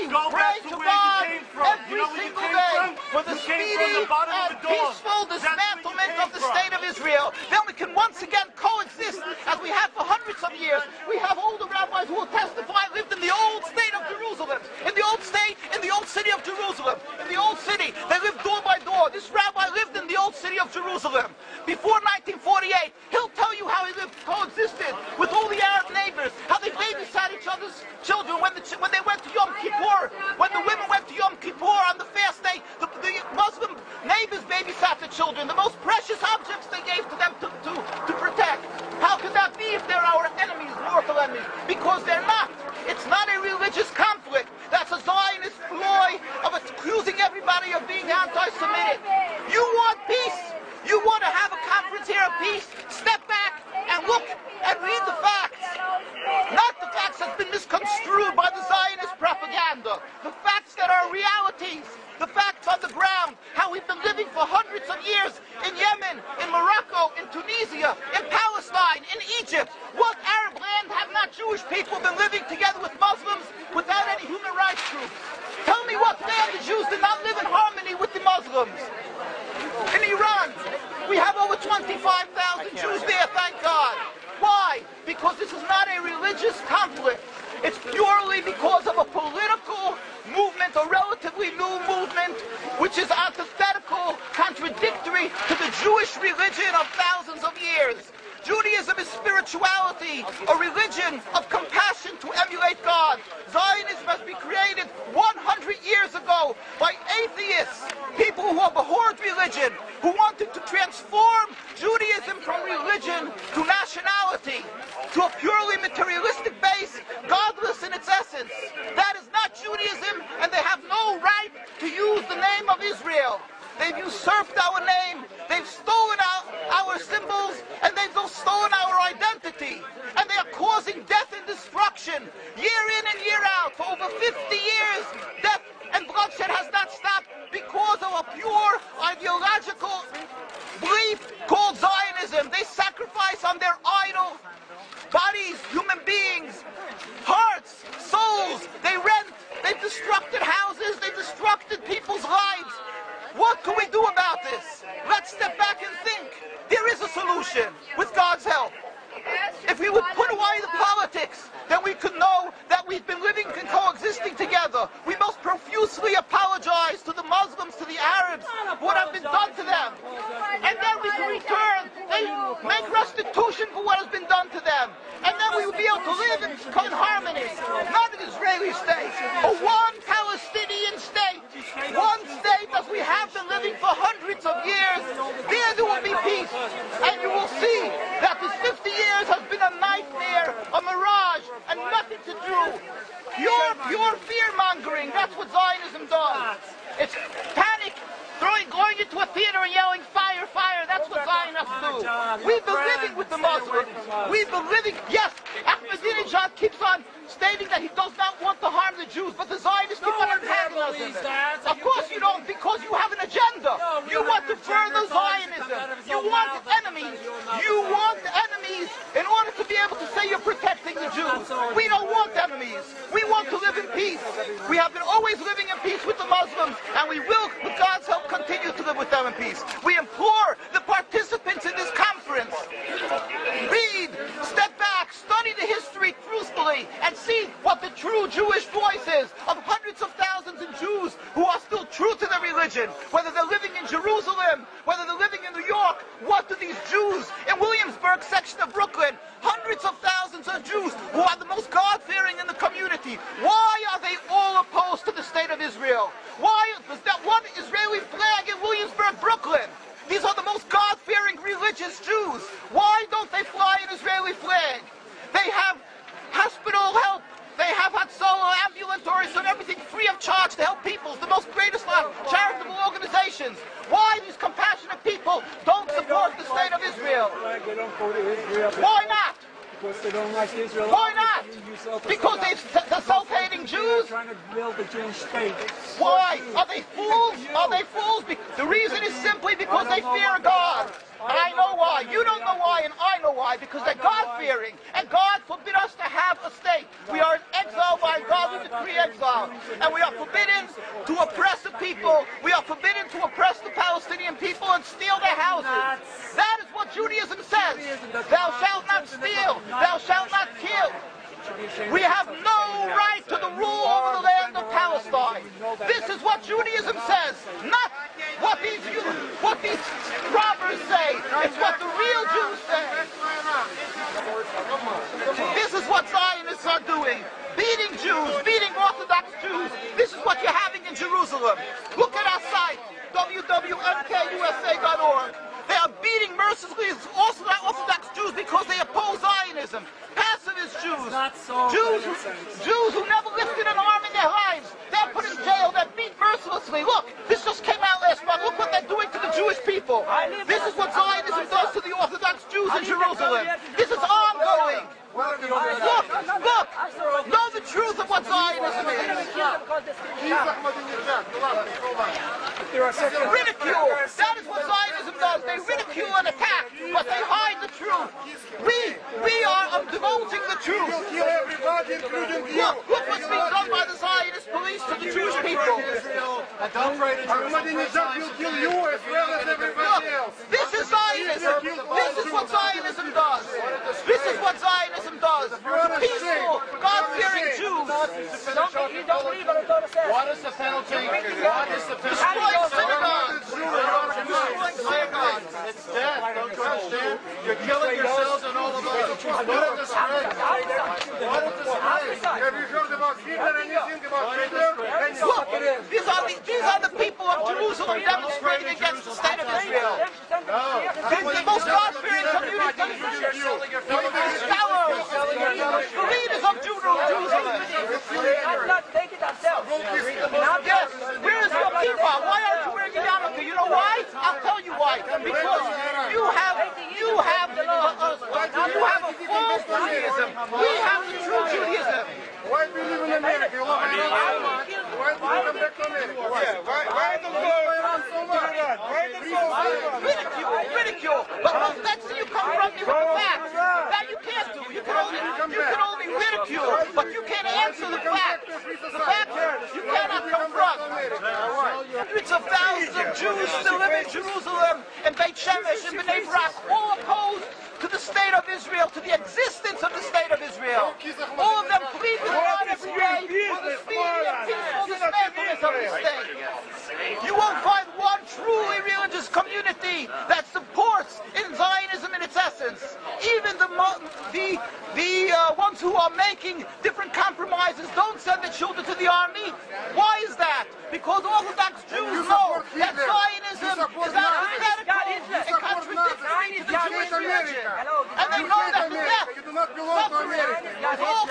praying to God every single day for the speedy and peaceful dismantlement of the state of Israel. Then we can once again coexist as we have for hundreds of years. We have older rabbis who will testify lived in the old state of Jerusalem, in the old state, in the old city of Jerusalem, in the old city. They lived door by door. This rabbi lived in the old city of Jerusalem before 1948. He'll tell you how he lived, coexisted with all the Arab neighbors, how they babysat each other's children when they went to Yom Kippur, when the women went to Yom Kippur on the fast day, the Muslim neighbors babysat the children, the most precious objects they gave to them to protect. How could that be if they're our enemies, mortal enemies? Because they're not. It's not a religious conflict. That's a Zionist ploy of accusing everybody of being anti-Semitic. You want peace? You want to have a conference here of peace? Step back and look and read the facts. Not the facts that's been misconstrued by the Zionist propaganda. The facts that are realities. The facts on the ground. How we've been living for hundreds of years in Yemen, in Morocco, in Tunisia, in Palestine, in Egypt. What Arab land have not Jewish people been living together with Muslims without any human rights groups? Tell me what land the Jews did not live in harmony with the Muslims. In Iran, we have over 25,000 Jews there, thank God. Why? Because this is not a religious conflict. It's purely because of a political movement, a relatively new movement, which is antithetical, contradictory to the Jewish religion of thousands of years. Judaism is spirituality, a religion of compassion to emulate God. Zionism must be created 100 years ago by atheists, people who abhorred religion, who wanted to transform Judaism from religion to nationality, to a purely materialistic base, godless in its essence. That is not Judaism, and they have no right to use the name of Israel. They've usurped our name, they've stolen our symbols, and they've stolen our identity. And they are causing death and destruction, year in and year out. For over 50 years, death and bloodshed has not stopped because of a pure ideological belief called Zionism. They sacrifice on their idol bodies, human beings, hearts, souls. They rent, they've destructed houses, they've destructed people's lives. What can we do about this? Let's step back and think. There is a solution with God's help. If we would put away the politics, then we could know that we've been living and coexisting together. We most profusely apologize to the Muslims, to the Arabs, what have been done to them. And then we can return, they make restitution for what has been done to them. And then we will be able to live in harmony. Not an Israeli state, a one Palestinian state. One state as we have been living for hundreds of years. There will be peace. And you will see that this 50 years has been a nightmare, a mirage, and nothing to do. Pure fear-mongering, that's what Zionism does. It's panic, going into a theater and yelling, fire, fire, that's what Zionists do. We've been living with the Muslims. We've been living, yes, Ahmadinejad keeps on stating that he does not want to harm the Jews, but the Zionists keep on antagonizing him. Of course you don't, because you have an agenda. You want to further Zionism. You want enemies. You want enemies in order to be able to say you're protecting the Jews. We don't want enemies. We want to live in peace. We have been always living in peace with the Muslims, and we will, with God's help, continue to live with them in peace. We implore the participants in this conference, read, step back, study the history truthfully, and see what the true Jewish voice is of hundreds of thousands of Jews who are still true to their religion, whether they're living in Jerusalem, whether they're living in New York. What do these Jews in Williamsburg section of Brooklyn, hundreds of thousands of Jews who are the most God-fearing in the community, why are they all opposed to the state of Israel? Why is that one Israeli flag in Williamsburg, Brooklyn? These are the most God-fearing religious Jews. Why don't they fly an Israeli flag? They have hospital help. They have Hatzolah, ambulatories, and everything free of charge to help people. It's the most greatest charitable organizations. Why these compassionate people don't support the state of Israel? They don't go to Israel. Why not? Because they don't like Israel. Why not? Because they're self-hating Jews? Trying to build the Jewish state. Why? Are they fools? Are they fools? The reason is simply because they fear God. And I know why. You don't know why, and I know why. Because they're God-fearing. And God forbid us to have a state. We are in exile by God. We decree exile. And we are forbidden to oppress the people. We are forbidden to oppress the Palestinian people and steal their houses. That is what Judaism says. Thou shalt not steal. Thou shalt not kill. We have no right to the rule over the land of Palestine. This is what Judaism says, not what these robbers say. It's what the real Jews say. This is what Zionists are doing. Beating Jews, beating Orthodox Jews. This is what you're having in Jerusalem. Look at our site, www.mkusa.org. They are beating mercilessly Orthodox Jews because they oppose Zionism. Pacifist Jews. Jews who never lifted an arm in their lives. They're put in jail. They're beat mercilessly. Look, this just came out last month. Look what they're doing to the Jewish people. This is what Zionism does to the Orthodox Jews in Jerusalem. This is ongoing. Look, know the truth of what Zionism is. Ridicule. That is what Zionism does. They ridicule and attack, but they hide the truth. We are divulging the truth. Look what's being done by the Zionist police to the Jewish people. Ahmadinejad will kill you as well as everybody else. This is Zionism. This is what Zionism does. This is what Zionism does. Peaceful, God-fearing Jews. You don't believe what the Torah says. What is the penalty? What is the penalty? Destroying synagogues. Destroying synagogues. It's death. Don't you understand? You're killing yourselves and all of us. What a disgrace. What a disgrace. Have you heard about Hitler and you think about Hitler? Look, these are the people of Jerusalem demonstrating against the state of Israel. The most God-fearing community. Scholars, the leaders of Jerusalem. Take it ourselves. Yes, where is your kippah? Why aren't you wearing your yarmulke? You know why? I'll tell you why. Because you have a false Judaism. We have the true Judaism. Why do you live in America? You love America. Why do you come back to America? Why do you go around so much? Ridicule. But that's you confront me with the facts. That you can't do. You can only ridicule, but you can't answer the facts. The facts you cannot confront. Hundreds of thousands of Jews still live in Jerusalem and Beit Shemesh and Bnei Brak, all opposed to the state of Israel, to the existence of the state of Israel. All of them plead with God every day for the speedy and peaceful dismantlement of the state. You won't find one truly religious community that supports in Zionism in its essence. Even the ones who are making different compromises don't send their children to the army. Why is that? Because Orthodox Jews know that Zionism is antithetical and contradictory to the Jewish religion. And they know that the death, suffering, is all